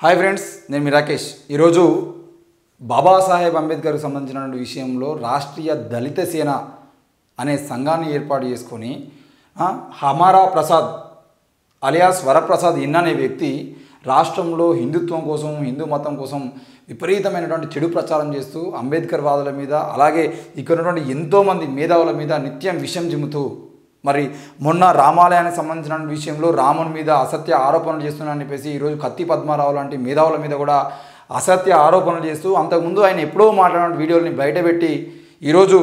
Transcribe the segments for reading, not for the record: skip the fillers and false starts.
Hi friends, నేను మీ రాకేష్. ఈరోజు బాబాసాహెబ్ అంబేద్కర్కి సంబంధించిన విషయంలో రాష్ట్రీయ దళిత సేన అనే సంఘాన్ని ఏర్పాటు చేసుకొని హమారా ప్రసాద్ అలియాస్ వరప్రసాద్ ఇన్ అనే వ్యక్తి రాష్ట్రంలో హిందుత్వం కోసం, హిందూ మతం కోసం విపరీతమైనటువంటి చెడు ప్రచారం చేస్తూ అంబేద్కర్ వాదుల మీద, అలాగే ఇక్కడ ఉన్నటువంటి ఎంతోమంది మేధావుల మీద నిత్యం విషం జిమ్ముతూ, మరి మొన్న రామాలయానికి సంబంధించిన విషయంలో రాముని మీద అసత్య ఆరోపణలు చేస్తున్నారని చెప్పేసి ఈరోజు కత్తి పద్మారావు లాంటి మేధావుల మీద కూడా అసత్య ఆరోపణలు చేస్తూ, అంతకుముందు ఆయన ఎప్పుడో మాట్లాడిన వీడియోని బయటపెట్టి ఈరోజు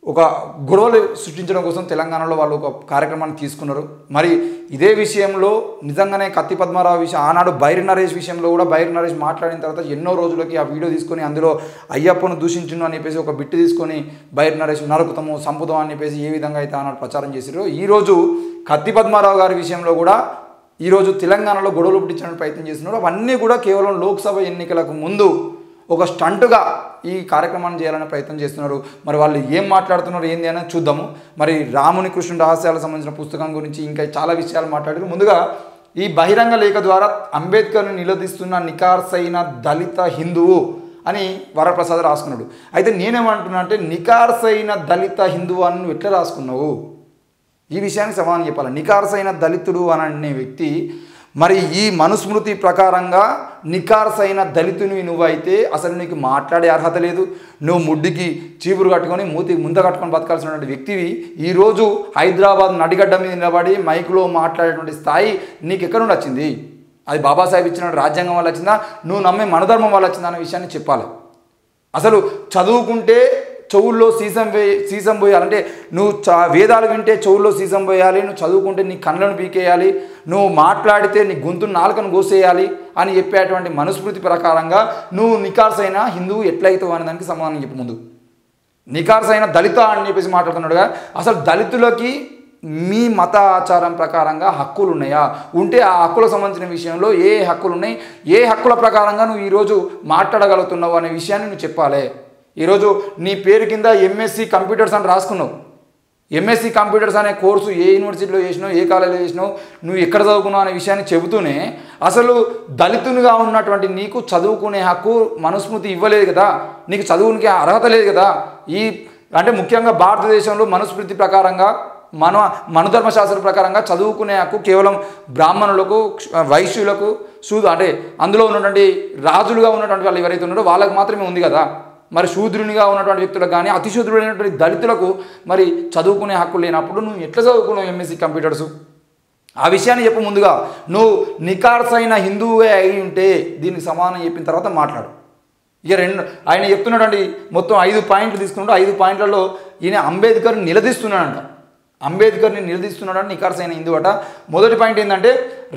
ఒక గొడవలు సృష్టించడం కోసం తెలంగాణలో వాళ్ళు ఒక కార్యక్రమాన్ని తీసుకున్నారు. మరి ఇదే విషయంలో నిజంగానే కత్తి పద్మారావు విషయం, ఆనాడు బైరి నరేష్ విషయంలో కూడా బైరి నరేష్ మాట్లాడిన తర్వాత ఎన్నో రోజులకి ఆ వీడియో తీసుకొని అందులో అయ్యప్పను దూషించును అని చెప్పేసి ఒక బిట్టు తీసుకొని బైరి నరేష్ నరుకుతాము, సంపుతాము అని చెప్పేసి ఏ విధంగా అయితే ఆనాడు ప్రచారం చేశారో, ఈరోజు కత్తి పద్మారావు గారి విషయంలో కూడా ఈరోజు తెలంగాణలో గొడవలు పుట్టించడానికి ప్రయత్నం చేస్తున్నారు. అవన్నీ కూడా కేవలం లోక్సభ ఎన్నికలకు ముందు ఒక స్టంటుగా ఈ కార్యక్రమాన్ని చేయాలనే ప్రయత్నం చేస్తున్నారు. మరి వాళ్ళు ఏం మాట్లాడుతున్నారు ఏంది అని చూద్దాము. మరి రాముని కృష్ణుడి రహస్యాలకు సంబంధించిన పుస్తకం గురించి ఇంకా చాలా విషయాలు మాట్లాడారు. ముందుగా ఈ బహిరంగ లేఖ ద్వారా అంబేద్కర్ని నిలదీస్తున్న నికార్సైన దళిత హిందువు అని వరప్రసాద్ రాసుకున్నాడు. అయితే నేనేమంటున్నా అంటే, నికార్సైన దళిత హిందువు అని నువ్వు ఎట్లా రాసుకున్నావు? ఈ విషయానికి సమాధానం చెప్పాలి. నికార్సైన దళితుడు అని అనే వ్యక్తి, మరి ఈ మనుస్మృతి ప్రకారంగా నికార్సైన దళితుని నువ్వైతే అసలు నీకు మాట్లాడే అర్హత లేదు. నువ్వు ముడ్డికి చీపురు కట్టుకొని మూతికి ముంద కట్టుకొని బతకాల్సినటువంటి వ్యక్తివి ఈరోజు హైదరాబాద్ నడిగడ్డ మీద నిలబడి మైకులో మాట్లాడేటువంటి స్థాయి నీకు ఎక్కడ నుండి వచ్చింది? అది బాబాసాహెబ్ ఇచ్చిన రాజ్యాంగం వల్ల వచ్చిందా, నువ్వు నమ్మే మనధర్మం వల్ల వచ్చిందా అనే విషయాన్ని చెప్పాలి. అసలు చదువుకుంటే చెవుల్లో సీసం పోయాలంటే, నువ్వు వేదాలు వింటే చెవుల్లో సీసం పోయాలి, నువ్వు చదువుకుంటే నీ కళ్ళను పీకేయాలి, నువ్వు మాట్లాడితే నీ గొంతును నాలుకను కోసేయాలి అని చెప్పేటువంటి మనుస్మృతి ప్రకారంగా నువ్వు నికార్సైన హిందువు ఎట్లయితావు అనే దానికి సమాధానం చెప్పు. ముందు నికార్సైన దళిత అని చెప్పేసి మాట్లాడుతున్నాడుగా, అసలు దళితులకి మీ మత ఆచారం ప్రకారంగా హక్కులు ఉన్నాయా? ఉంటే ఆ హక్కులకు సంబంధించిన విషయంలో ఏ హక్కులు ఉన్నాయి, ఏ హక్కుల ప్రకారంగా నువ్వు ఈరోజు మాట్లాడగలుగుతున్నావు అనే విషయాన్ని నువ్వు చెప్పాలి. ఈరోజు నీ పేరు కింద ఎంఎస్సి కంప్యూటర్స్ అని రాసుకున్నావు. ఎంఎస్సి కంప్యూటర్స్ అనే కోర్సు ఏ యూనివర్సిటీలో చేసినావు, ఏ కాలేజీలో చేసినావు, నువ్వు ఎక్కడ చదువుకున్నావు అనే విషయాన్ని చెబుతూనే అసలు దళితునిగా ఉన్నటువంటి నీకు చదువుకునే హక్కు మనుస్మృతి ఇవ్వలేదు కదా, నీకు చదువునికి అర్హత లేదు కదా. ఈ అంటే ముఖ్యంగా భారతదేశంలో మనుస్మృతి ప్రకారంగా మనుధర్మశాస్త్ర ప్రకారంగా చదువుకునే హక్కు కేవలం బ్రాహ్మణులకు, వైశ్యులకు, అంటే అందులో ఉన్నటువంటి రాజులుగా ఉన్నటువంటి వాళ్ళు ఎవరైతే ఉన్నారో వాళ్ళకు మాత్రమే ఉంది కదా. మరి శూద్రునిగా ఉన్నటువంటి వ్యక్తులకు కానీ, అతిశూద్రుడైనటువంటి దళితులకు మరి చదువుకునే హక్కు లేనప్పుడు నువ్వు ఎట్లా చదువుకున్నావు ఎంఎస్సి కంప్యూటర్స్? ఆ విషయాన్ని చెప్పు. ముందుగా నువ్వు నికార్సైన హిందువే అయి ఉంటే దీనికి సమాధానం చెప్పిన తర్వాత మాట్లాడు. ఇక ఆయన చెప్తున్నటువంటి మొత్తం 5 పాయింట్లు తీసుకున్నాడు. 5 పాయింట్లలో ఈయన అంబేద్కర్ని నిలదీస్తున్నాడంట. అంబేద్కర్ని నిలదీస్తున్నాడని నికార్సైన హిందువు అట. మొదటి పాయింట్ ఏంటంటే,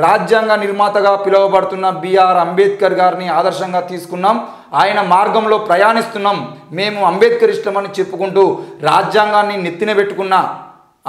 రాజ్యాంగ నిర్మాతగా పిలువబడుతున్న బిఆర్ అంబేద్కర్ గారిని ఆదర్శంగా తీసుకున్నాం, ఆయన మార్గంలో ప్రయాణిస్తున్నాం. మేము అంబేద్కర్ ఇష్టమని చెప్పుకుంటూ రాజ్యాంగాన్ని నెత్తిన పెట్టుకున్న,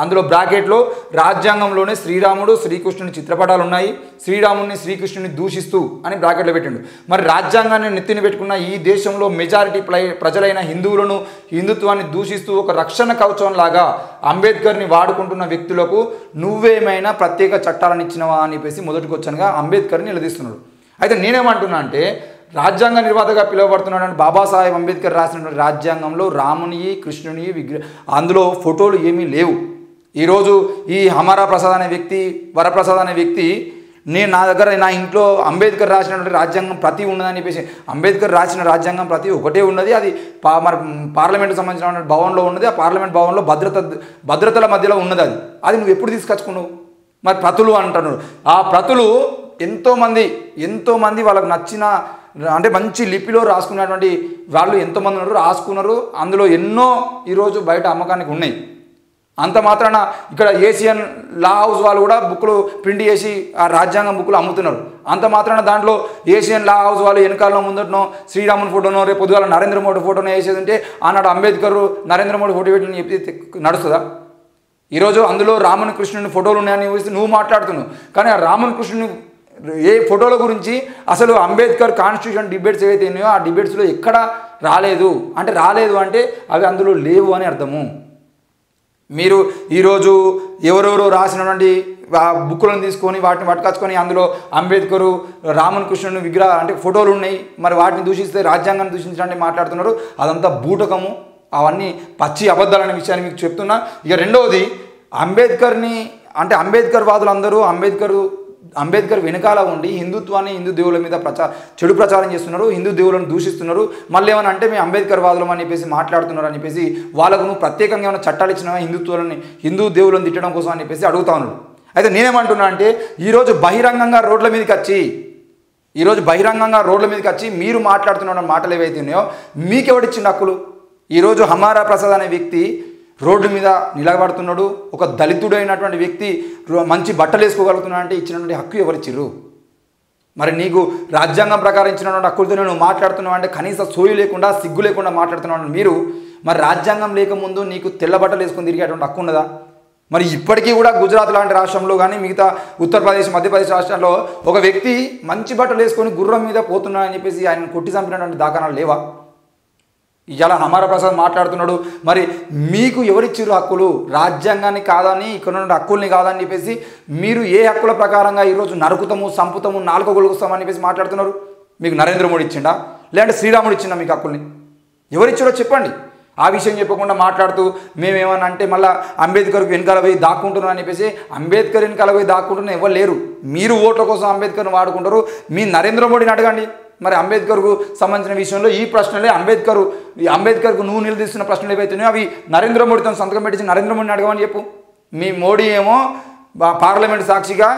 అందులో బ్రాకెట్లో రాజ్యాంగంలోనే శ్రీరాముడు, శ్రీకృష్ణుని చిత్రపటాలు ఉన్నాయి, శ్రీరాముడిని శ్రీకృష్ణుని దూషిస్తూ అని బ్రాకెట్లో పెట్టిండు. మరి రాజ్యాంగాన్ని నెత్తిన పెట్టుకున్న ఈ దేశంలో మెజారిటీ ప్రజలైన హిందువులను, హిందుత్వాన్ని దూషిస్తూ ఒక రక్షణ కవచంలాగా అంబేద్కర్ని వాడుకుంటున్న వ్యక్తులకు నువ్వేమైనా ప్రత్యేక చట్టాలను ఇచ్చినవా అని చెప్పేసి మొదటికి వచ్చానుగా అంబేద్కర్ని నిలదీస్తున్నాడు. అయితే నేనేమంటున్నా అంటే, రాజ్యాంగ నిర్మాతగా పిలువబడుతున్నాడు బాబాసాహెబ్ అంబేద్కర్ రాసినటువంటి రాజ్యాంగంలో రాముని, కృష్ణుని అందులో ఫోటోలు ఏమీ లేవు. ఈరోజు ఈ హమారా ప్రసాద్ అనే వ్యక్తి, వరప్రసాద్ అనే వ్యక్తి, నా ఇంట్లో అంబేద్కర్ రాసినటువంటి రాజ్యాంగం ప్రతి ఉన్నదని చెప్పేసి, అంబేద్కర్ రాసిన రాజ్యాంగం ప్రతి ఒకటే ఉన్నది. అది మరి పార్లమెంట్కి సంబంధించిన భవన్లో ఉన్నది. ఆ పార్లమెంట్ భవన్లో భద్రతల మధ్యలో ఉన్నది. అది నువ్వు ఎప్పుడు తీసుకొచ్చుకున్నావు? మరి ప్రతులు అంటున్నారు. ఆ ప్రతులు ఎంతోమంది వాళ్ళకు నచ్చిన, అంటే మంచి లిపిలో రాసుకున్నటువంటి వాళ్ళు ఎంతోమంది ఉన్నారు, రాసుకున్నారు. అందులో ఎన్నో ఈరోజు బయట అమ్మకానికి ఉన్నాయి. అంత మాత్రాన ఇక్కడ ఏషియన్ లా హౌస్ వాళ్ళు కూడా బుక్లు ప్రింట్ చేసి ఆ రాజ్యాంగం బుక్లు అమ్ముతున్నారు. అంత మాత్రాన దాంట్లో ఏషియన్ లా హౌస్ వాళ్ళు వెనకాలలో ముందటనో శ్రీరాముని ఫోటోనో, రేపు పొద్దుగాల నరేంద్ర మోడీ ఫోటోనో వేసేది ఉంటే ఆనాడు అంబేద్కర్ నరేంద్ర మోడీ ఫోటో పెట్టిన చెప్తే నడుస్తుందా? ఈరోజు అందులో రాముని, కృష్ణుని ఫోటోలు ఉన్నాయని నువ్వు మాట్లాడుతున్నావు. కానీ ఆ రాముని, కృష్ణుని ఏ ఫోటోల గురించి అసలు అంబేద్కర్ కాన్స్టిట్యూషన్ డిబేట్స్ ఏవైతే ఉన్నాయో ఆ డిబేట్స్లో ఎక్కడ రాలేదు అంటే అవి అందులో లేవు అని అర్థము. మీరు ఈరోజు ఎవరెవరో రాసినటువంటి బుక్కులను తీసుకొని వాటిని పట్టుకొచ్చుకొని అందులో అంబేద్కరు రామన్ కృష్ణుని విగ్రహ అంటే ఫోటోలు ఉన్నాయి, మరి వాటిని దూషిస్తే రాజ్యాంగాన్ని దూషించడానికి మాట్లాడుతున్నారు. అదంతా బూటకము, అవన్నీ పచ్చి అబద్ధాలనే విషయాన్ని మీకు చెప్తున్నా. ఇక రెండవది, అంబేద్కర్ని అంటే అంబేద్కర్ వాదులందరూ అంబేద్కర్ వెనకాల ఉండి హిందుత్వాన్ని, హిందూ దేవుల మీద చెడు ప్రచారం చేస్తున్నారు, హిందూ దేవులను దూషిస్తున్నారు. మళ్ళీ ఏమన్నా అంటే మేము అంబేద్కర్ వాదులం అని చెప్పేసి మాట్లాడుతున్నారు అని చెప్పేసి వాళ్ళకు నువ్వు ప్రత్యేకంగా ఏమైనా చట్టాలు ఇచ్చినా హిందూ దేవులను తిట్టడం కోసం అని చెప్పేసి అడుగుతా ఉన్నాడు. అయితే నేనేమంటున్నా అంటే ఈరోజు బహిరంగంగా రోడ్ల మీదకి వచ్చి మీరు మాట్లాడుతున్న మాటలు ఏవైతే ఉన్నాయో మీకెవడిచ్చిన హక్కులు? ఈరోజు హమారా ప్రసాద్ అనే వ్యక్తి రోడ్డు మీద నిలబడుతున్నాడు, ఒక దళితుడైనటువంటి వ్యక్తి మంచి బట్టలు వేసుకోగలుగుతున్నాడు అంటే ఇచ్చినటువంటి హక్కు ఎవరిచ్చిర్రు? మరి నీకు రాజ్యాంగం ప్రకారం ఇచ్చినటువంటి హక్కులతో నువ్వు మాట్లాడుతున్నావు అంటే కనీస సోయి లేకుండా, సిగ్గు లేకుండా మాట్లాడుతున్నావు మీరు. మరి రాజ్యాంగం లేకముందు నీకు తెల్ల బట్టలు వేసుకొని తిరిగేటువంటి హక్కు ఉన్నదా? మరి ఇప్పటికీ కూడా గుజరాత్ లాంటి రాష్ట్రంలో కానీ మిగతా ఉత్తరప్రదేశ్, మధ్యప్రదేశ్ రాష్ట్రాల్లో ఒక వ్యక్తి మంచి బట్టలు వేసుకొని గుర్రం మీద పోతున్నాడని చెప్పేసి ఆయన కొట్టి చంపినటువంటి దాఖనాలు లేవా? ఇలా హమారా ప్రసాద్ మాట్లాడుతున్నాడు. మరి మీకు ఎవరిచ్చిర్రు హక్కులు? రాజ్యాంగాన్ని కాదని, ఇక్కడ ఉన్న హక్కుల్ని కాదని చెప్పేసి మీరు ఏ హక్కుల ప్రకారంగా ఈరోజు నరుకుతాము, సంపుతాము, నాలుక గొలుగుస్తామని చెప్పేసి మాట్లాడుతున్నారు? మీకు నరేంద్ర మోడీ ఇచ్చిండా, లేదంటే శ్రీరాముడు ఇచ్చిండా మీకు హక్కుల్ని? ఎవరిచ్చారో చెప్పండి. ఆ విషయం చెప్పకుండా మాట్లాడుతూ మేమేమన్నా అంటే మళ్ళీ అంబేద్కర్కి వెనకాల పోయి దాక్కుంటున్నాం అని చెప్పేసి, అంబేద్కర్ వెనకాల పోయి దాక్కుంటున్నా ఎవరు లేరు. మీరు ఓట్ల కోసం అంబేద్కర్ని వాడుకుంటారు. మీ నరేంద్ర మోడీని అడగండి. మరి అంబేద్కర్కు సంబంధించిన విషయంలో ఈ ప్రశ్నలే అంబేద్కర్కు నువ్వు నిలదీస్తున్న ప్రశ్నలు ఏవైతున్నాయో అవి నరేంద్ర మోడీతో సంతకం పెట్టించి నరేంద్ర మోడీని అడగమని చెప్పు. మీ మోడీ ఏమో పార్లమెంట్ సాక్షిగా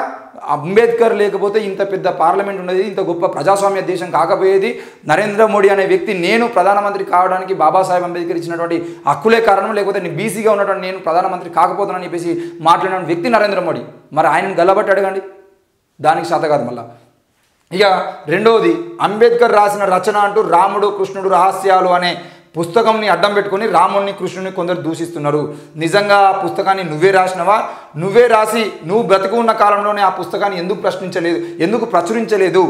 అంబేద్కర్ లేకపోతే ఇంత పెద్ద పార్లమెంట్ ఉన్నది, ఇంత గొప్ప ప్రజాస్వామ్య దేశం కాకపోయేది. నరేంద్ర మోడీ అనే వ్యక్తి నేను ప్రధానమంత్రి కావడానికి బాబాసాహెబ్ అంబేద్కర్ ఇచ్చినటువంటి హక్కులే కారణం, లేకపోతే నేను బీసీగా ఉన్నటువంటి నేను ప్రధానమంత్రి కాకపోతున్నానని చెప్పేసి మాట్లాడిన వ్యక్తి నరేంద్ర మోడీ. మరి ఆయనను గల్లబట్టి అడగండి, దానికి శాత కాదు. మళ్ళా ఇక రెండవది, అంబేద్కర్ రాసిన రచన అంటూ రాముడు కృష్ణుడు రహస్యాలు అనే పుస్తకంని అడ్డం పెట్టుకొని రాముడిని, కృష్ణుని కొందరు దూషిస్తున్నారు. నిజంగా ఆ పుస్తకాన్ని నువ్వే రాసినవా? నువ్వే రాసి నువ్వు బ్రతికి ఉన్న కాలంలోనే ఆ పుస్తకాన్ని ఎందుకు ప్రచురించలేదు?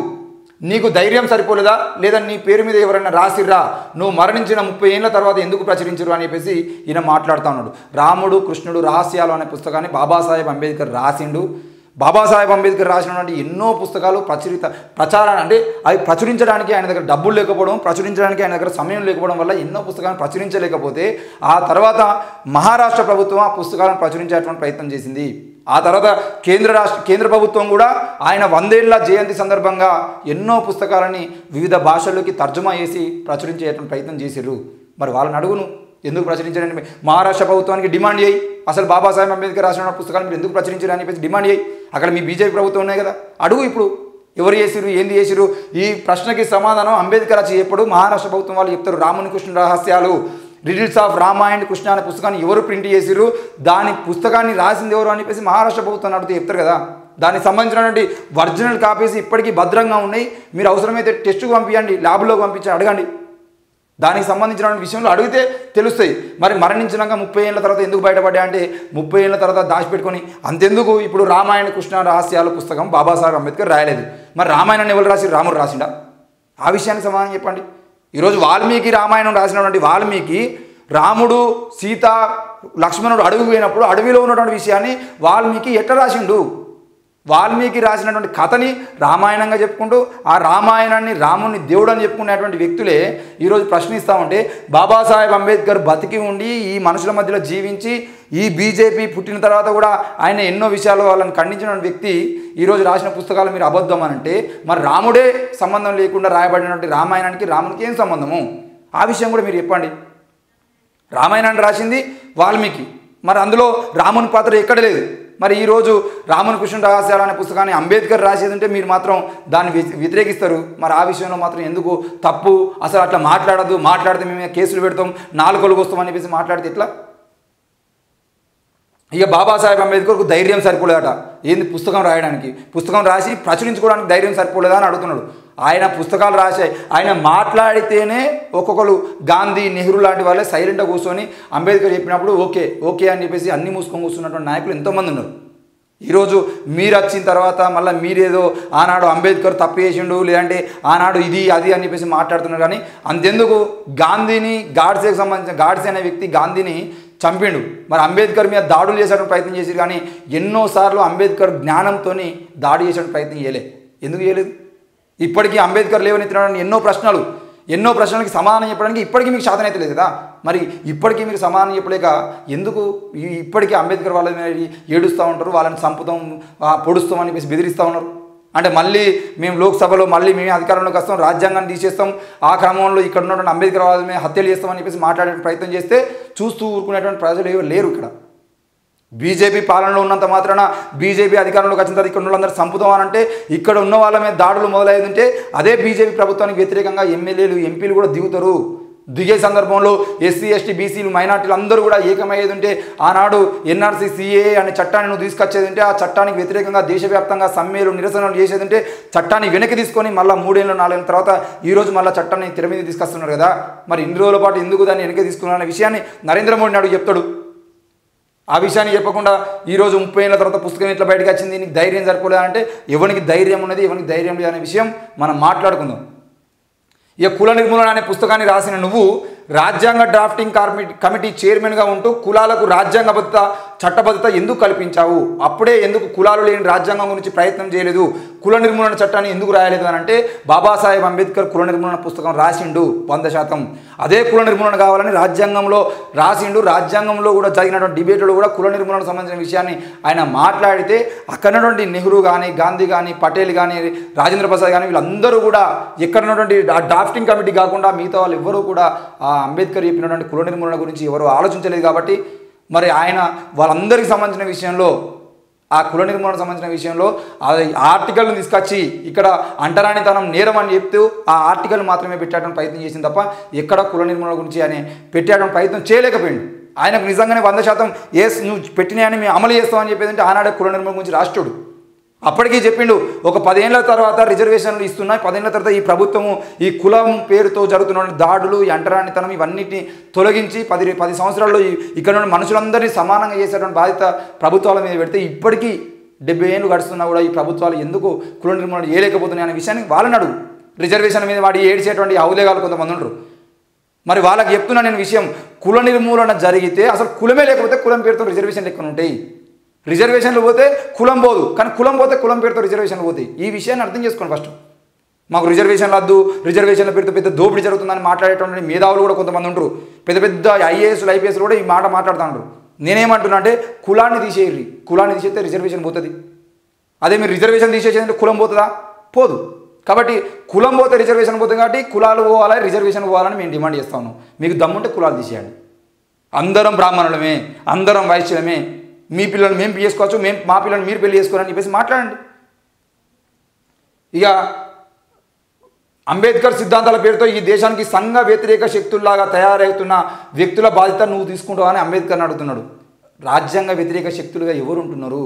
నీకు ధైర్యం సరిపోలేదా? లేదా నీ పేరు మీద ఎవరైనా రాసిర్రా? నువ్వు మరణించిన 30 ఏళ్ళ తర్వాత ఎందుకు ప్రచురించరు అని చెప్పేసి ఈయన మాట్లాడుతూ ఉన్నాడు. రాముడు కృష్ణుడు రహస్యాలు అనే పుస్తకాన్ని బాబాసాహెబ్ అంబేద్కర్ రాసిండు. బాబాసాహెబ్ అంబేద్కర్ రాసినటువంటి ఎన్నో పుస్తకాలు ప్రచారాన్ని అంటే అవి ప్రచురించడానికి ఆయన దగ్గర డబ్బులు లేకపోవడం, ప్రచురించడానికి ఆయన దగ్గర సమయం లేకపోవడం వల్ల ఎన్నో పుస్తకాలను ప్రచురించలేకపోతే ఆ తర్వాత మహారాష్ట్ర ప్రభుత్వం ఆ పుస్తకాలను ప్రచురించేటువంటి ప్రయత్నం చేసింది. ఆ తర్వాత కేంద్ర ప్రభుత్వం కూడా ఆయన 100 ఏళ్ల జయంతి సందర్భంగా ఎన్నో పుస్తకాలని వివిధ భాషల్లోకి తర్జుమా చేసి ప్రచురించేటువంటి ప్రయత్నం చేశారు. మరి వాళ్ళని అడుగును, ఎందుకు ప్రచురించారని మహారాష్ట్ర ప్రభుత్వానికి డిమాండ్ చేయి. అసలు బాబాసాహెబ్ అంబేద్కర్ రాసిన పుస్తకాలు మీరు ఎందుకు ప్రచురించారని చెప్పేసి డిమాండ్ చేయి. అక్కడ మీ బీజేపీ ప్రభుత్వం ఉన్నాయి కదా, అడుగు. ఇప్పుడు ఎవరు చేసిరు, ఏంది చేసిరు? ఈ ప్రశ్నకి సమాధానం అంబేద్కర్ వచ్చి ఎప్పుడు మహారాష్ట్ర ప్రభుత్వం వాళ్ళు చెప్తారు. రాముని కృష్ణ రహస్యాలు, రిడిల్స్ ఆఫ్ రామాయణ కృష్ణ అనే పుస్తకాన్ని ఎవరు ప్రింట్ చేసిరు, దాని పుస్తకాన్ని రాసింది ఎవరు అని చెప్పేసి మహారాష్ట్ర ప్రభుత్వాన్ని అడిగితే చెప్తారు కదా. దానికి సంబంధించినటువంటి ఒరిజినల్ కాపీస్ ఇప్పటికీ భద్రంగా ఉన్నాయి. మీరు అవసరమైతే టెస్టుకు పంపించండి, ల్యాబ్లోకి పంపించి అడగండి. దానికి సంబంధించిన విషయంలో అడిగితే తెలుస్తాయి. మరి మరణించినాక 30 ఏళ్ళ తర్వాత ఎందుకు బయటపడ్డా అంటే 30 ఏళ్ళ తర్వాత దాచిపెట్టుకొని అంతెందుకు? ఇప్పుడు రామాయణ కృష్ణ రహస్యాల పుస్తకం బాబాసాహెబ్ అంబేద్కర్ రాయలేదు. మరి రామాయణాన్ని ఎవరు రాసి? రాముడు రాసిండా? ఆ విషయానికి సమాధానం చెప్పండి. ఈరోజు వాల్మీకి రామాయణం రాసినటువంటి వాల్మీకి రాముడు, సీత, లక్ష్మణుడు అడవి పోయినప్పుడు అడవిలో ఉన్నటువంటి విషయాన్ని వాల్మీకి ఎట్లా రాసిండు? వాల్మీకి రాసినటువంటి కథని రామాయణంగా చెప్పుకుంటూ ఆ రామాయణాన్ని రాముని దేవుడు అని చెప్పుకునేటువంటి వ్యక్తులే ఈరోజు ప్రశ్నిస్తూ ఉంటే, బాబాసాహెబ్ అంబేద్కర్ బతికి ఉండి ఈ మనుషుల మధ్యలో జీవించి ఈ బీజేపీ పుట్టిన తర్వాత కూడా ఆయన ఎన్నో విషయాలు వాళ్ళని ఖండించిన వ్యక్తి ఈరోజు రాసిన పుస్తకాలు మీరు అబద్ధం అని అంటే, మరి రాముడే సంబంధం లేకుండా రాయబడినటువంటి రామాయణానికి రామునికి ఏం సంబంధము? ఆ విషయం కూడా మీరు చెప్పండి. రామాయణాన్ని రాసింది వాల్మీకి, మరి అందులో రాముని పాత్ర ఎక్కడ లేదు. మరి ఈరోజు రాముని కృష్ణ రహస్యాలు అనే పుస్తకాన్ని అంబేద్కర్ రాసేది ఉంటే మీరు మాత్రం దాన్ని వ్యతిరేకిస్తారు. మరి ఆ విషయంలో మాత్రం ఎందుకు తప్పు? అసలు అట్లా మాట్లాడద్దు, మాట్లాడితే మేము కేసులు పెడతాం, నాలుకలు వస్తామని చెప్పేసి మాట్లాడితే ఎట్లా? ఇక బాబాసాహెబ్ అంబేద్కర్కు ధైర్యం సరిపోలేదట ఏంది పుస్తకం రాయడానికి, పుస్తకం రాసి ప్రచురించుకోవడానికి ధైర్యం సరిపోలేదా అని అడుగుతున్నాడు. ఆయన పుస్తకాలు రాశాయి, ఆయన మాట్లాడితేనే ఒక్కొక్కరు గాంధీ, నెహ్రూ లాంటి వాళ్ళే సైలెంట్గా కూర్చొని అంబేద్కర్ చెప్పినప్పుడు ఓకే ఓకే అని చెప్పేసి అన్ని మూసుకొని కూర్చున్నటువంటి నాయకులు ఎంతోమంది ఉన్నారు. ఈరోజు మీరు వచ్చిన తర్వాత మళ్ళీ మీరేదో ఆనాడు అంబేద్కర్ తప్పు చేసిండు, లేదంటే ఆనాడు ఇది అది అని చెప్పేసి మాట్లాడుతున్నారు. కానీ అంతెందుకు గాంధీని, గాడ్సేకి సంబంధించిన గాడ్సే అనే వ్యక్తి గాంధీని చంపిండు. మరి అంబేద్కర్ మీద దాడులు చేసేటువంటి ప్రయత్నం చేసి కానీ ఎన్నోసార్లు అంబేద్కర్ జ్ఞానంతో దాడి చేసేటువంటి ప్రయత్నం చేయలే. ఎందుకు చేయలేదు? ఇప్పటికీ అంబేద్కర్ లేవనెత్తిన ఎన్నో ప్రశ్నలకి సమాధానం చెప్పడానికి ఇప్పటికీ మీకు శాతం అయితే లేదు కదా. మరి ఇప్పటికీ మీరు సమాధానం చెప్పలేక ఎందుకు ఇప్పటికీ అంబేద్కర్ వాళ్ళ మీద ఏడుస్తూ ఉంటారు, వాళ్ళని చంపుతాం పొడుస్తాం అని బెదిరిస్తూ ఉన్నారు? అంటే మళ్ళీ మేము లోక్సభలో మళ్ళీ మేమే అధికారంలోకి వస్తాం, రాజ్యాంగాన్ని తీసేస్తాం, ఆ క్రమంలో ఇక్కడ ఉన్నటువంటి అంబేద్కర్ వాళ్ళ మీద హత్యలు చేస్తామని చెప్పేసి మాట్లాడే ప్రయత్నం చేస్తే చూస్తూ ఊరుకునేటువంటి ప్రజలు ఎవరు లేరు. ఇక్కడ బీజేపీ పాలనలో ఉన్నంత మాత్రాన బీజేపీ అధికారంలోకి వచ్చిన తర్వాత ఇక్కడ వాళ్ళందరూ చంపుతామనంటే ఇక్కడ ఉన్న వాళ్ళ మీద దాడులు మొదలైందంటే అదే బీజేపీ ప్రభుత్వానికి వ్యతిరేకంగా ఎమ్మెల్యేలు ఎంపీలు కూడా దిగుతారు. దిగే సందర్భంలో ఎస్సీ ఎస్టీ బీసీలు మైనార్టీలు అందరూ కూడా ఏకమయ్యేది ఉంటే ఆనాడు ఎన్ఆర్సీ సిఏఏ అనే చట్టాన్ని నువ్వు తీసుకొచ్చేది ఉంటే ఆ చట్టానికి వ్యతిరేకంగా దేశవ్యాప్తంగా సమ్మెలు నిరసనలు చేసేది ఉంటే చట్టాన్ని వెనక్కి తీసుకొని మళ్ళీ 3 ఏళ్ళు 4 ఏళ్ళ తర్వాత ఈరోజు మళ్ళీ చట్టాన్ని తెర మీద తీసుకొస్తున్నారు కదా. మరి ఇన్ని రోజుల పాటు ఎందుకు దాన్ని వెనక్కి తీసుకున్నారనే విషయాన్ని నరేంద్ర మోడీ నాయుడు చెప్తాడు. ఆ విషయాన్ని చెప్పకుండా ఈరోజు 30 ఏళ్ళ తర్వాత పుస్తకం ఇట్లా బయటకు వచ్చింది, నీకు ధైర్యం సరిపోలేదంటే ఎవరికి ధైర్యం ఉన్నది ఎవరికి ధైర్యం లేదనే విషయం మనం మాట్లాడుకుందాం. ఇక కుల నిర్మూలన అనే పుస్తకాన్ని రాసిన నువ్వు రాజ్యాంగ డ్రాఫ్టింగ్ కమిటీ చైర్మన్గా ఉంటూ కులాలకు రాజ్యాంగబద్ధత చట్టబద్ధత ఎందుకు కల్పించావు? అప్పుడే ఎందుకు కులాలు లేని రాజ్యాంగం గురించి ప్రయత్నం చేయలేదు? కుల నిర్మూలన చట్టాన్ని ఎందుకు రాయలేదు అని అంటే బాబాసాహెబ్ అంబేద్కర్ కుల నిర్మూలన పుస్తకం రాసిండు 100%. అదే కుల నిర్మూలన కావాలని రాజ్యాంగంలో రాసిండు. రాజ్యాంగంలో కూడా జరిగినటువంటి డిబేట్లో కూడా కుల నిర్మూలనకు సంబంధించిన విషయాన్ని ఆయన మాట్లాడితే అక్కడటువంటి నెహ్రూ కానీ గాంధీ కానీ పటేల్ కానీ రాజేంద్ర ప్రసాద్ కానీ వీళ్ళందరూ కూడా ఎక్కడున్నటువంటి డ్రాఫ్టింగ్ కమిటీ కాకుండా మిగతా వాళ్ళు ఎవ్వరూ కూడా అంబేద్కర్ చెప్పినటువంటి కుల నిర్మూలన గురించి ఎవరు ఆలోచించలేదు. కాబట్టి మరి ఆయన వాళ్ళందరికీ సంబంధించిన విషయంలో ఆ కుల నిర్మూలన సంబంధించిన విషయంలో ఆర్టికల్ని తీసుకొచ్చి ఇక్కడ అంటరానితనం నేరం అని చెప్తూ ఆ ఆర్టికల్ మాత్రమే పెట్టేయడానికి ప్రయత్నం చేసింది తప్ప ఎక్కడ కుల నిర్మూలన గురించి ఆయన పెట్టేయడానికి ప్రయత్నం చేయలేకపోయింది. ఆయనకు నిజంగానే 100% నువ్వు పెట్టినాయని మేము అమలు చేస్తామని చెప్పేది అంటే ఆనాడే కుల నిర్మూలన గురించి రాష్ట్రుడు అప్పటికీ చెప్పిండు. ఒక 10 ఏళ్ల తర్వాత రిజర్వేషన్లు ఇస్తున్నాయి, 10 ఏళ్ల తర్వాత ఈ ప్రభుత్వము ఈ కులం పేరుతో జరుగుతున్న దాడులు ఈ అంటరానితనం ఇవన్నిటిని తొలగించి 10 సంవత్సరాల్లో ఇక్కడ ఉన్న మనుషులందరినీ సమానంగా చేసేటువంటి బాధ్యత ప్రభుత్వాల మీద పెడితే ఇప్పటికీ 70 ఏళ్ళు గడుస్తున్నా కూడా ఈ ప్రభుత్వాలు ఎందుకు కుల నిర్మూలన చేయలేకపోతున్నాయి అనే విషయాన్ని వాళ్ళని అడుగు. రిజర్వేషన్ మీద వాడి ఏడ్చేటువంటి ఔలేగాలు కొంతమంది ఉండరు. మరి వాళ్ళకి చెప్తున్నా నేను విషయం, కుల నిర్మూలన జరిగితే అసలు కులమే లేకపోతే కులం పేరుతో రిజర్వేషన్లు ఎక్కువ ఉంటాయి. రిజర్వేషన్లు పోతే కులం పోదు, కానీ కులం పోతే కులం పేరుతో రిజర్వేషన్లు పోతాయి. ఈ విషయాన్ని అర్థం చేసుకోండి. ఫస్ట్ మాకు రిజర్వేషన్లు వద్దు, రిజర్వేషన్ల పేరుతో పెద్ద దోపిడీ జరుగుతుందని మాట్లాడేటువంటి మేధావులు కూడా కొంతమంది ఉంటారు. పెద్ద ఐఏఎస్లు ఐపీఎస్లు కూడా ఈ మాట మాట్లాడుతూ. నేనేమంటున్నా అంటే కులాన్ని తీసేయండి, కులాన్ని తీసేస్తే రిజర్వేషన్ పోతుంది. అదే మీరు రిజర్వేషన్ తీసేసేదంటే కులం పోతుందా? పోదు. కాబట్టి కులం పోతే రిజర్వేషన్ పోతుంది. కాబట్టి కులాలు పోవాలి, రిజర్వేషన్ పోవాలని మేము డిమాండ్ చేస్తాను. మీకు దమ్ముంటే కులాలు తీసేయండి. అందరం బ్రాహ్మణులమే, అందరం వైశ్యులమే, మీ పిల్లలు మేము చేసుకోవచ్చు, మా పిల్లలు మీరు పెళ్లి చేసుకోవాలని చెప్పేసి మాట్లాడండి. ఇక అంబేద్కర్ సిద్ధాంతాల పేరుతో ఈ దేశానికి సంఘ వ్యతిరేక శక్తుల్లాగా తయారవుతున్న వ్యక్తుల బాధ్యత నువ్వు తీసుకుంటావు అని అంబేద్కర్ని అడుగుతున్నాడు. రాజ్యాంగ వ్యతిరేక శక్తులుగా ఎవరు ఉంటున్నారు?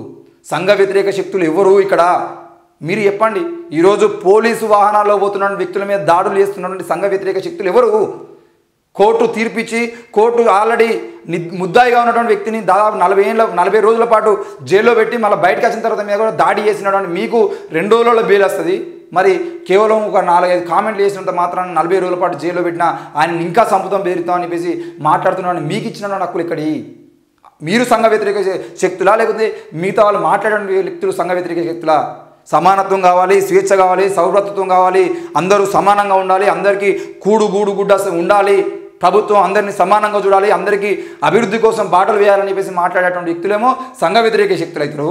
సంఘ వ్యతిరేక శక్తులు ఎవరు ఇక్కడ? మీరు చెప్పండి. ఈరోజు పోలీసు వాహనాల్లో పోతున్న వ్యక్తుల మీద దాడులు చేస్తున్నటువంటి సంఘ వ్యతిరేక శక్తులు ఎవరు? కోర్టు తీర్పిచ్చి కోర్టు ఆల్రెడీ ముద్దాయిగా ఉన్నటువంటి వ్యక్తిని దాదాపు 40 రోజుల పాటు జైల్లో పెట్టి మళ్ళీ బయటకు వచ్చిన తర్వాత మీద కూడా దాడి చేసినటువంటి మీకు 2 రోజులలో బెయిల్ వస్తుంది. మరి కేవలం ఒక 4-5 కామెంట్లు చేసినంత మాత్రాన్ని 40 రోజుల పాటు జైల్లో పెట్టినా ఆయన ఇంకా సంపుతం బెదిరిస్తాం అని చెప్పేసి మాట్లాడుతున్నాడు. మీకు ఇచ్చినటువంటి హక్కులు ఎక్కడి? మీరు సంఘ వ్యతిరేక శక్తులా లేకపోతే మిగతా వాళ్ళు మాట్లాడే వ్యక్తులు సంఘ వ్యతిరేక శక్తులా? సమానత్వం కావాలి, స్వేచ్ఛ కావాలి, సౌభ్రతత్వం కావాలి, అందరూ సమానంగా ఉండాలి, అందరికీ కూడు గుడ్డ ఉండాలి, ప్రభుత్వం అందరినీ సమానంగా చూడాలి, అందరికీ అభివృద్ధి కోసం బాటలు వేయాలని చెప్పేసి మాట్లాడేటువంటి వ్యక్తులేమో సంఘ వ్యతిరేక శక్తులు అవుతారు.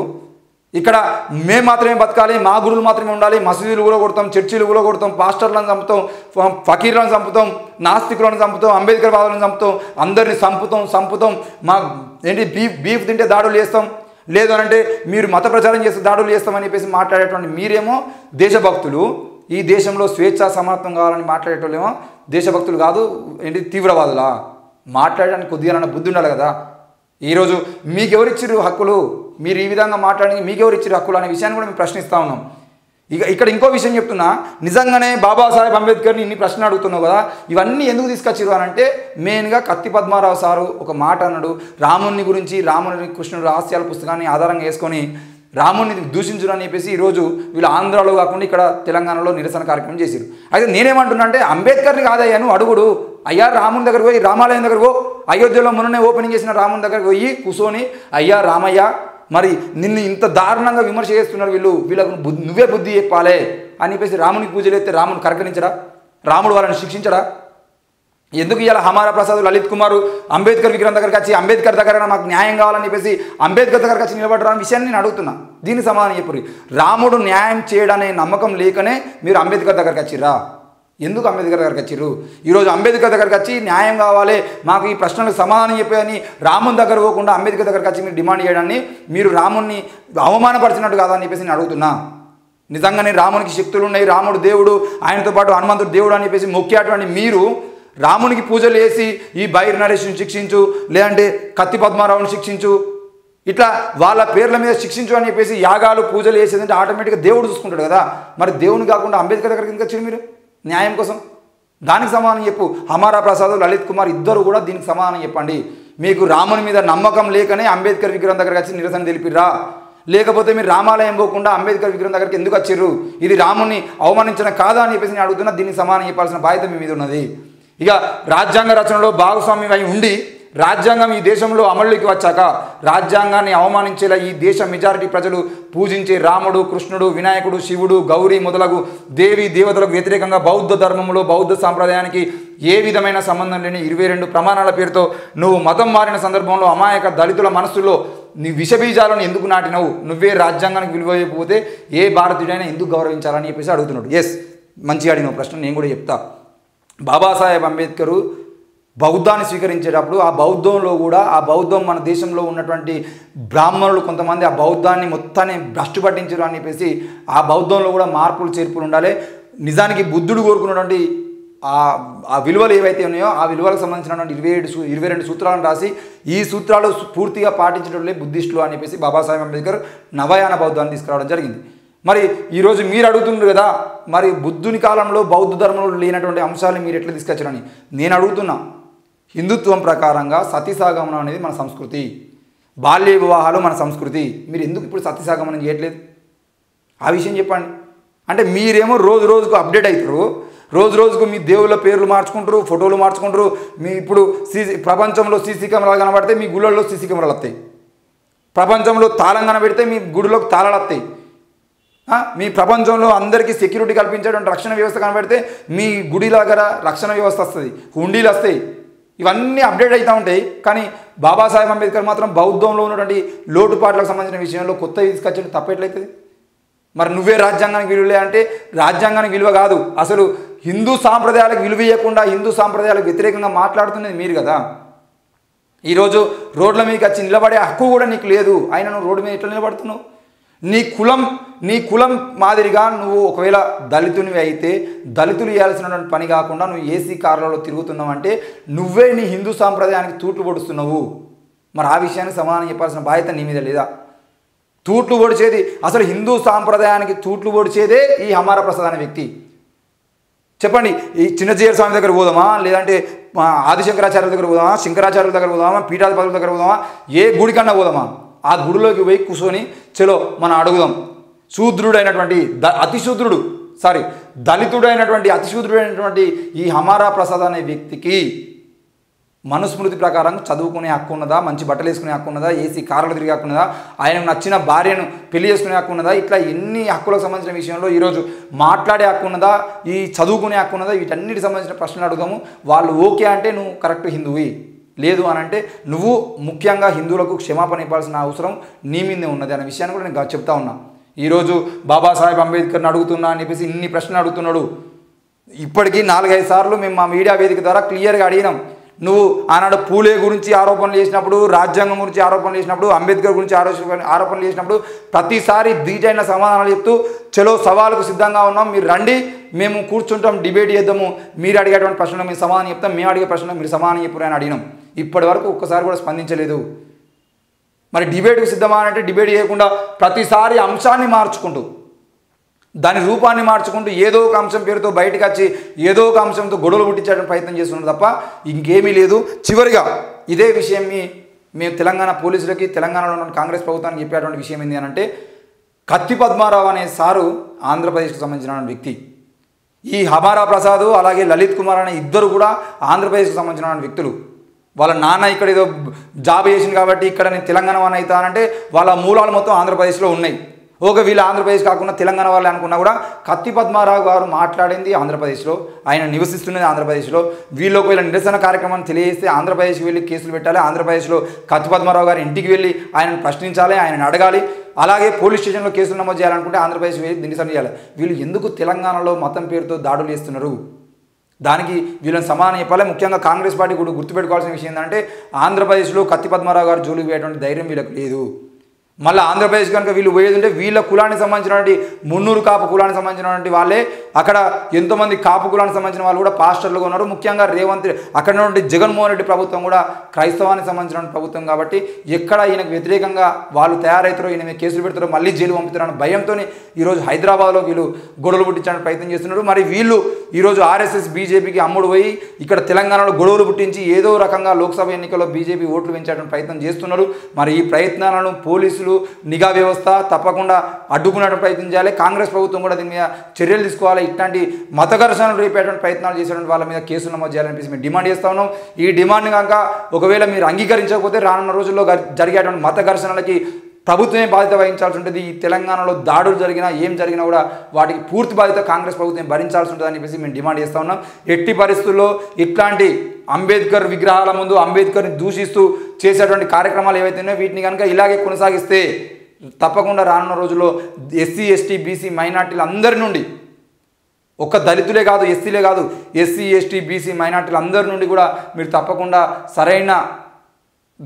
ఇక్కడ మేము మాత్రమే బతకాలి, మా గురువులు మాత్రమే ఉండాలి, మసీదులు కూడా కొడతాం, చర్చిలు కూడా కొడతాం, పాస్టర్లను చంపుతాం, ఫకీర్లను చంపుతాం, నాస్తికులను చంపుతాం, అంబేద్కర్ వాదులను చంపుతాం, అందరినీ చంపుతాం, మా బీఫ్ తింటే దాడులు చేస్తాం, లేదు అనంటే మీరు మత ప్రచారం చేస్తే దాడులు చేస్తామని చెప్పేసి మాట్లాడేటువంటి మీరేమో దేశభక్తులు. ఈ దేశంలో స్వేచ్ఛ సమానత్వం కావాలని మాట్లాడేటోళ్ళేమో దేశభక్తులు కాదు, తీవ్రవాదులా? మాట్లాడడానికి కొద్దిగా బుద్ధి ఉండాలి కదా. ఈరోజు మీకెవరిచ్చిర్రు హక్కులు? మీరు ఈ విధంగా మాట్లాడి మీకెవరిచ్చిర్రు హక్కులు అనే విషయాన్ని కూడా మేము ప్రశ్నిస్తూ ఉన్నాం. ఇక్కడ ఇంకో విషయం చెప్తున్నా, నిజంగానే బాబాసాహెబ్ అంబేద్కర్ని ఇన్ని ప్రశ్నలు అడుగుతున్నావు కదా, ఇవన్నీ ఎందుకు తీసుకొచ్చిరు అని అంటే మెయిన్గా కత్తి పద్మారావు సారు ఒక మాట అన్నాడు. రాముని గురించి, రాముని కృష్ణుడు రహస్యాల పుస్తకాన్ని ఆధారంగా వేసుకొని రాముని దూషించరు అని చెప్పేసి ఈరోజు వీళ్ళు ఆంధ్రాలో కాకుండా ఇక్కడ తెలంగాణలో నిరసన కార్యక్రమం చేశారు. అయితే నేనేమంటున్నా అంటే అంబేద్కర్ని కాదయ్యా నువ్వు అడుగుడు, అయ్యా రాముని దగ్గరకు పోయి, రామాలయం దగ్గరకు పో, అయోధ్యలో మొన్ననే ఓపెనింగ్ చేసిన రాముని దగ్గరకు పోయి కూర్చొని, అయ్యా రామయ్య మరి నిన్ను ఇంత దారుణంగా విమర్శ చేస్తున్నారు వీళ్ళకు నువ్వే బుద్ధి చెప్పాలే అని చెప్పేసి రామునికి పూజలు ఎత్తే రాముని కరకరించడా? రాముడు వాళ్ళని శిక్షించడా? ఎందుకు ఇవాళ హమారా ప్రసాద్ లలిత్ కుమార్ అంబేద్కర్ విగ్రహం దగ్గరికి వచ్చి అంబేద్కర్ దగ్గర మాకు న్యాయం కావాలని చెప్పేసి అంబేద్కర్ దగ్గరకు వచ్చి నిలబడరా అనే విషయాన్ని నేను అడుగుతున్నా. దీనికి సమాధానం చెప్పరు. రాముడు న్యాయం చేయడనే నమ్మకం లేకనే మీరు అంబేద్కర్ దగ్గరికి వచ్చిర్రా? ఎందుకు అంబేద్కర్ దగ్గరికి వచ్చిర్రు? ఈరోజు అంబేద్కర్ దగ్గరికి వచ్చి న్యాయం కావాలి, మాకు ఈ ప్రశ్నలకు సమాధానం చెప్పేదని రాముని దగ్గర పోకుండా అంబేద్కర్ దగ్గరికి వచ్చి మీరు డిమాండ్ చేయడాన్ని మీరు రాముని అవమానపరిచినట్టు కాదా అని చెప్పేసి నేను అడుగుతున్నా. నిజంగానే రామునికి శక్తులు ఉన్నాయి, రాముడు దేవుడు, ఆయనతో పాటు హనుమంతుడు దేవుడు అని చెప్పేసి మొక్కేటువంటి మీరు రామునికి పూజలు చేసి ఈ బైర్ నరేష్ని శిక్షించు, లేదంటే కత్తి పద్మారావుని శిక్షించు, ఇట్లా వాళ్ళ పేర్ల మీద శిక్షించు అని చెప్పేసి యాగాలు పూజలు చేసేదంటే ఆటోమేటిక్గా దేవుడు చూసుకుంటాడు కదా. మరి దేవుని కాకుండా అంబేద్కర్ దగ్గరికి ఇంకా వచ్చారు మీరు న్యాయం కోసం? దానికి సమాధానం చెప్పు. హమారా ప్రసాద్, లలిత్ కుమార్ ఇద్దరు కూడా దీనికి సమాధానం చెప్పండి. మీకు రాముని మీద నమ్మకం లేకనే అంబేద్కర్ విగ్రహం దగ్గరికి వచ్చి నిరసన తెలిపిర్రా? లేకపోతే మీరు రామాలయం పోకుండా అంబేద్కర్ విగ్రహం దగ్గరికి ఎందుకు వచ్చిర్రు? ఇది రాముని అవమానించడం కాదా అని చెప్పేసి నేను అడుగుతున్నా. దీనికి సమాధానం చెప్పాల్సిన బాధ్యత మీ మీద ఉన్నది. ఇక రాజ్యాంగ రచనలో భాగస్వామ్యం అయి ఉండి రాజ్యాంగం ఈ దేశంలో అమలులోకి వచ్చాక రాజ్యాంగాన్ని అవమానించేలా ఈ దేశ మెజారిటీ ప్రజలు పూజించే రాముడు, కృష్ణుడు, వినాయకుడు, శివుడు, గౌరీ మొదలగు దేవి దేవతలకు వ్యతిరేకంగా బౌద్ధ ధర్మంలో బౌద్ధ సాంప్రదాయానికి ఏ విధమైన సంబంధం లేని 22 ప్రమాణాల పేరుతో నువ్వు మతం మారిన సందర్భంలో అమాయక దళితుల మనస్సులో నీ విషబీజాలను ఎందుకు నాటినవు? నువ్వే రాజ్యాంగానికి విలువ ఇవ్వకపోతే ఏ భారతీయుడైనా ఎందుకు గౌరవించాలని చెప్పేసి అడుగుతున్నాడు. ఎస్, మంచిగా అడిగిన ప్రశ్న నేను కూడా చెప్తా. బాబాసాహెబ్ అంబేద్కర్ బౌద్ధాన్ని స్వీకరించేటప్పుడు ఆ బౌద్ధంలో కూడా ఆ బౌద్ధం మన దేశంలో ఉన్నటువంటి బ్రాహ్మణులు కొంతమంది ఆ బౌద్ధాన్ని మొత్తాన్ని భ్రష్టు పట్టించారు అని చెప్పేసి ఆ బౌద్ధంలో కూడా మార్పులు చేర్పులు ఉండాలి. నిజానికి బుద్ధుడు కోరుకున్నటువంటి ఆ విలువలు ఏవైతే ఉన్నాయో ఆ విలువలకు సంబంధించినటువంటి 22 సూత్రాలను రాసి ఈ సూత్రాలు పూర్తిగా పాటించడంలో బుద్ధిస్టులు అని చెప్పేసి బాబాసాహెబ్ అంబేద్కర్ నవయాన బౌద్ధాన్ని తీసుకురావడం జరిగింది. మరి ఈరోజు మీరు అడుగుతున్నారు కదా, మరి బుద్ధుని కాలంలో బౌద్ధ ధర్మంలో లేనటువంటి అంశాలు మీరు ఎట్లా తీసుకొచ్చారని నేను అడుగుతున్నా. హిందుత్వం ప్రకారంగా సతీసాగమనం అనేది మన సంస్కృతి, బాల్య వివాహాలు మన సంస్కృతి. మీరు ఎందుకు ఇప్పుడు సతీసాగమనం చేయట్లేదు? ఆ విషయం చెప్పండి. అంటే మీరేమో రోజు రోజుకు అప్డేట్ అవుతారు, రోజు రోజుకు మీ దేవుళ్ళ పేర్లు మార్చుకుంటారు, ఫోటోలు మార్చుకుంటారు. మీ ఇప్పుడు ప్రపంచంలో సీసీ కెమెరాలు కనబడితే మీ గుళ్ళల్లో సీసీ కెమెరాలు వస్తాయి. ప్రపంచంలో తాళం కనబెడితే మీ గుడిలోకి తాళాలు వస్తాయి. మీ ప్రపంచంలో అందరికీ సెక్యూరిటీ కల్పించేటువంటి రక్షణ వ్యవస్థ కనబడితే మీ గుడి దగ్గర రక్షణ వ్యవస్థ వస్తుంది, హుండీలు వస్తాయి. ఇవన్నీ అప్డేట్ అవుతూ ఉంటాయి. కానీ బాబాసాహెబ్ అంబేద్కర్ మాత్రం బౌద్ధంలో ఉన్నటువంటి లోటుపాట్లకు సంబంధించిన విషయంలో కొత్తవి తీసుకొచ్చి తప్పేట్లయితుంది? మరి నువ్వే రాజ్యాంగానికి విలువలే అంటే రాజ్యాంగానికి విలువ కాదు, అసలు హిందూ సాంప్రదాయాలకు విలువ ఇవ్వకుండా హిందూ సాంప్రదాయాలకు వ్యతిరేకంగా మాట్లాడుతున్నది మీరు కదా. ఈరోజు రోడ్ల మీదకి వచ్చి నిలబడే హక్కు కూడా నీకు లేదు, అయినా నువ్వు రోడ్డు మీద ఎట్లా నిలబడుతున్నావు? నీ కులం మాదిరిగా నువ్వు ఒకవేళ దళితునివి అయితే దళితులు చేయాల్సినటువంటి పని కాకుండా నువ్వు ఏసీ కార్లలో తిరుగుతున్నావు అంటే నువ్వే నీ హిందూ సాంప్రదాయానికి తూట్లు పొడుస్తున్నావు. మరి ఆ విషయానికి సమాధానం చెప్పాల్సిన బాధ్యత నీ మీద లేదా? తూట్లు పొడిచేది అసలు హిందూ సాంప్రదాయానికి తూట్లు పొడిచేదే ఈ హమారా ప్రసాద్ అనే వ్యక్తి. చెప్పండి, ఈ చిన్నజీయర్ స్వామి దగ్గర పోదామా, లేదంటే ఆదిశంకరాచార్యుల దగ్గర పోదామా, శంకరాచార్యుల దగ్గర పోదామా, పీఠాధిపతుల దగ్గర పోదామా, ఏ గుడికన్నా పోదామా? ఆ గుడిలోకి పోయి కూర్చొని చలో మనం అడుగుదాం. దళితుడైనటువంటి అతిశూద్రుడైనటువంటి ఈ హమారా ప్రసాద్ అనే వ్యక్తికి మనుస్మృతి ప్రకారం చదువుకునే హక్కు ఉన్నదా, మంచి బట్టలు వేసుకునే హక్కు ఉన్నదా, ఏసీ కార్లు తిరిగే హక్కు ఉన్నదా, ఆయనకు నచ్చిన భార్యను పెళ్లి చేసుకునే హక్కు ఉన్నదా, ఇట్లా ఎన్ని హక్కులకు సంబంధించిన విషయంలో ఈరోజు మాట్లాడే హక్కు ఉన్నదా, ఈ చదువుకునే హక్కు ఉన్నదా, వీటన్నిటికి సంబంధించిన ప్రశ్నలు అడుగుదాము. వాళ్ళు ఓకే అంటే నువ్వు కరెక్ట్ హిందువువి, లేదు అని అంటే నువ్వు ముఖ్యంగా హిందువులకు క్షమాపణ ఇవ్వాల్సిన అవసరం నీ మీదే ఉన్నది అనే విషయాన్ని కూడా నేను చెప్తా ఉన్నా. ఈరోజు బాబాసాహెబ్ అంబేద్కర్ని అడుగుతున్నా అని చెప్పేసి ఇన్ని ప్రశ్నలు అడుగుతున్నాడు. ఇప్పటికీ 4-5 సార్లు మేము మా మీడియా వేదిక ద్వారా క్లియర్గా అడిగినాం. నువ్వు ఆనాడు పూలే గురించి ఆరోపణలు చేసినప్పుడు, రాజ్యాంగం గురించి ఆరోపణలు చేసినప్పుడు, అంబేద్కర్ గురించి ఆరోపణలు చేసినప్పుడు ప్రతిసారి ధీటైన సమాధానాలు చెప్తూ చలో సవాలుకు సిద్ధంగా ఉన్నాం, మీరు రండి, మేము కూర్చుంటాం, డిబేట్ చేద్దాము, మీరు అడిగేటువంటి ప్రశ్నలు మీరు సమాధానం చెప్తాం, మేము అడిగే ప్రశ్నలు మీరు సమాధానం చెప్పురు అని అడిగినాం. ఇప్పటి వరకు ఒక్కసారి కూడా స్పందించలేదు. మరి డిబేట్కు సిద్ధమా అంటే డిబేట్ చేయకుండా ప్రతిసారి అంశాన్ని మార్చుకుంటూ దాని రూపాన్ని మార్చుకుంటూ ఏదో ఒక అంశం పేరుతో బయటకు వచ్చి ఏదో ఒక అంశంతో గొడవలు పుట్టించడానికి ప్రయత్నం చేస్తున్నారు తప్ప ఇంకేమీ లేదు. చివరిగా ఇదే విషయం మేము తెలంగాణ పోలీసులకి, తెలంగాణలో ఉన్న కాంగ్రెస్ ప్రభుత్వానికి చెప్పేటువంటి విషయం ఏంటి అని అంటే, కత్తి పద్మారావు అనే సారు ఆంధ్రప్రదేశ్కి సంబంధించిన వ్యక్తి. ఈ హమారా ప్రసాద్ అలాగే లలిత్ కుమార్ అనే ఇద్దరు కూడా ఆంధ్రప్రదేశ్కి సంబంధించిన వ్యక్తులు. వాళ్ళ నాన్న ఇక్కడ ఏదో జాబ్ చేసింది కాబట్టి ఇక్కడ నేను తెలంగాణ వాడిని అవుతానంటే వాళ్ళ మూలాలు మొత్తం ఆంధ్రప్రదేశ్లో ఉన్నాయి. ఓకే, వీళ్ళు ఆంధ్రప్రదేశ్ కాకుండా తెలంగాణ వాళ్ళే అనుకున్నా కూడా కత్తి పద్మారావు గారు మాట్లాడింది ఆంధ్రప్రదేశ్లో, ఆయన నివసిస్తున్నది ఆంధ్రప్రదేశ్లో. వీళ్ళు ఒకవేళ నిరసన కార్యక్రమాన్ని తెలియజేస్తే ఆంధ్రప్రదేశ్కి వెళ్ళి కేసులు పెట్టాలి, ఆంధ్రప్రదేశ్లో కత్తి పద్మారావు గారి ఇంటికి వెళ్ళి ఆయనను ప్రశ్నించాలి, ఆయనను అడగాలి. అలాగే పోలీస్ స్టేషన్లో కేసులు నమోదు చేయాలనుకుంటే ఆంధ్రప్రదేశ్ వెళ్ళి నిరసన చేయాలి. వీళ్ళు ఎందుకు తెలంగాణలో మతం పేరుతో దాడులు చేస్తున్నారు? దానికి వీళ్ళని సమాధానం చెప్పాలి. ముఖ్యంగా కాంగ్రెస్ పార్టీ కూడా గుర్తుపెట్టుకోవాల్సిన విషయం ఏంటంటే ఆంధ్రప్రదేశ్లో కత్తి పద్మారావు గారు జోలికి పోయేటువంటి ధైర్యం వీళ్ళకి లేదు. మళ్ళీ ఆంధ్రప్రదేశ్ కనుక వీళ్ళు పోయేది ఉంటే వీళ్ళ కులానికి సంబంధించినటువంటి మున్నూరు కాపు కులానికి సంబంధించినటువంటి వాళ్ళే అక్కడ ఎంతోమంది కాపు కులానికి సంబంధించిన వాళ్ళు కూడా పాస్టర్లుగా ఉన్నారు. ముఖ్యంగా రేవంత్ అక్కడ ఉన్నటువంటి జగన్మోహన్ రెడ్డి ప్రభుత్వం కూడా క్రైస్తవానికి సంబంధించిన ప్రభుత్వం కాబట్టి ఎక్కడ ఈయనకు వ్యతిరేకంగా వాళ్ళు తయారవుతారో, ఈయన మీద కేసులు పెడతారో, మళ్ళీ జైలు పంపుతారన్న భయంతో ఈరోజు హైదరాబాద్లో వీళ్ళు గొడవలు పుట్టించడానికి ప్రయత్నం చేస్తున్నారు. మరి వీళ్ళు ఈరోజు ఆర్ఎస్ఎస్ బీజేపీకి అమ్ముడు పోయి ఇక్కడ తెలంగాణలో గొడవలు పుట్టించి ఏదో రకంగా లోక్సభ ఎన్నికల్లో బీజేపీ ఓట్లు పెంచడానికి ప్రయత్నం చేస్తున్నారు. మరి ఈ ప్రయత్నాలను పోలీసులు నిఘా వ్యవస్థ తప్పకుండా అడ్డుకునే ప్రయత్నం చేయాలి. కాంగ్రెస్ ప్రభుత్వం కూడా దీని మీద చర్యలు తీసుకోవాలి. ఇట్లాంటి మత ఘర్షణలు రేపేటువంటి ప్రయత్నాలు చేసేటువంటి వాళ్ళ మీద కేసులు నమోదు చేయాలని మేము డిమాండ్ చేస్తా ఉన్నాం. ఈ డిమాండ్ని కనుక ఒకవేళ మీరు అంగీకరించకపోతే రానున్న రోజుల్లో జరిగేటువంటి మత ఘర్షణలకి ప్రభుత్వమే బాధ్యత వహించాల్సి ఉంటుంది. ఈ తెలంగాణలో దాడులు జరిగినా ఏం జరిగినా కూడా వాటికి పూర్తి బాధ్యత కాంగ్రెస్ ప్రభుత్వం భరించాల్సి ఉంటుందని చెప్పేసి మేము డిమాండ్ చేస్తూ ఉన్నాం. ఎట్టి పరిస్థితుల్లో ఇట్లాంటి అంబేద్కర్ విగ్రహాల ముందు అంబేద్కర్ని దూషిస్తూ చేసేటువంటి కార్యక్రమాలు ఏవైతే ఉన్నాయో వీటిని కనుక ఇలాగే కొనసాగిస్తే తప్పకుండా రానున్న రోజుల్లో ఎస్సీ ఎస్టీ బీసీ మైనార్టీలు అందరి నుండి, ఒక్క దళితులే కాదు ఎస్సీలే కాదు, ఎస్సీ ఎస్టీ బీసీ మైనార్టీలు అందరి నుండి కూడా మీరు తప్పకుండా సరైన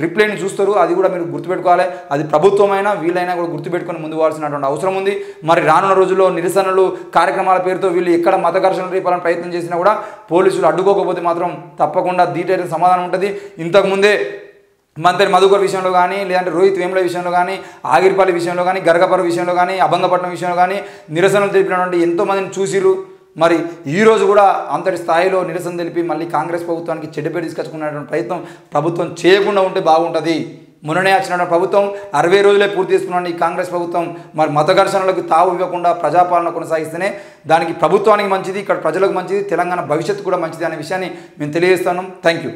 రిప్లైని చూస్తారు. అది కూడా మీరు గుర్తుపెట్టుకోవాలి. అది ప్రభుత్వమైనా వీళ్ళైనా కూడా గుర్తుపెట్టుకొని ముందు పోవాల్సినటువంటి అవసరం ఉంది. మరి రానున్న రోజుల్లో నిరసనలు కార్యక్రమాల పేరుతో వీళ్ళు ఎక్కడ మత ఘర్షణలు రేపాలని ప్రయత్నం చేసినా కూడా పోలీసులు అడ్డుకోకపోతే మాత్రం తప్పకుండా దీటైన సమాధానం ఉంటుంది. ఇంతకుముందే మంత్రి మధుకర్ విషయంలో కానీ, లేదంటే రోహిత్ వేముల విషయంలో కానీ, ఆగిరిపల్లి విషయంలో కానీ, గరగపర్రు విషయంలో కానీ, అభంగపట్నం విషయంలో కానీ నిరసనలు తెలిపినటువంటి ఎంతోమందిని చూసిరు. మరి ఈరోజు కూడా అంతటి స్థాయిలో నిరసన తెలిపి మళ్ళీ కాంగ్రెస్ ప్రభుత్వానికి చెడ్డపేరు తీసుకొచ్చుకునేటువంటి ప్రయత్నం ప్రభుత్వం చేయకుండా ఉంటే బాగుంటుంది. మొన్ననే వచ్చిన ప్రభుత్వం 60 రోజులే పూర్తి చేసుకున్న ఈ కాంగ్రెస్ ప్రభుత్వం మరి మత ఘర్షణలకు తావు ఇవ్వకుండా ప్రజాపాలన కొనసాగిస్తేనే దానికి ప్రభుత్వానికి మంచిది, ఇక్కడ ప్రజలకు మంచిది, తెలంగాణ భవిష్యత్తు కూడా మంచిది అనే విషయాన్ని మేము తెలియజేస్తున్నాం. Thank you.